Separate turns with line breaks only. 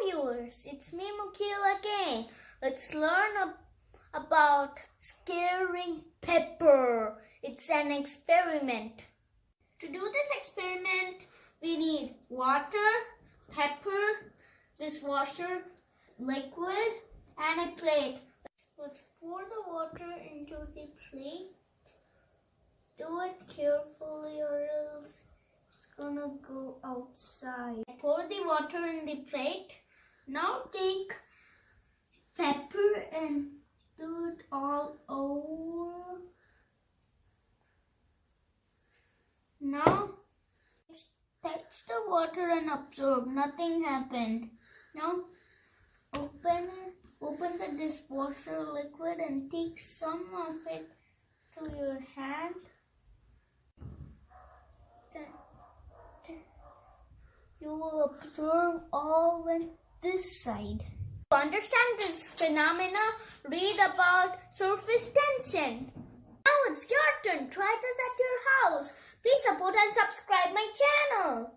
viewers, it's me Mukil again. Let's learn about scaring pepper. It's an experiment. To do this experiment, we need water, pepper, dishwasher liquid, and a plate. Let's pour the water into the plate. Do it carefully or else it's gonna go outside. Pour the water in the plate. Now take pepper and do it all over. Now touch the water and absorb. Nothing happened. Now open the dishwasher liquid and take some of it to your hand. You will observe all on this side. To understand this phenomena, read about surface tension. Now it's your turn. Try this at your house. Please support and subscribe my channel.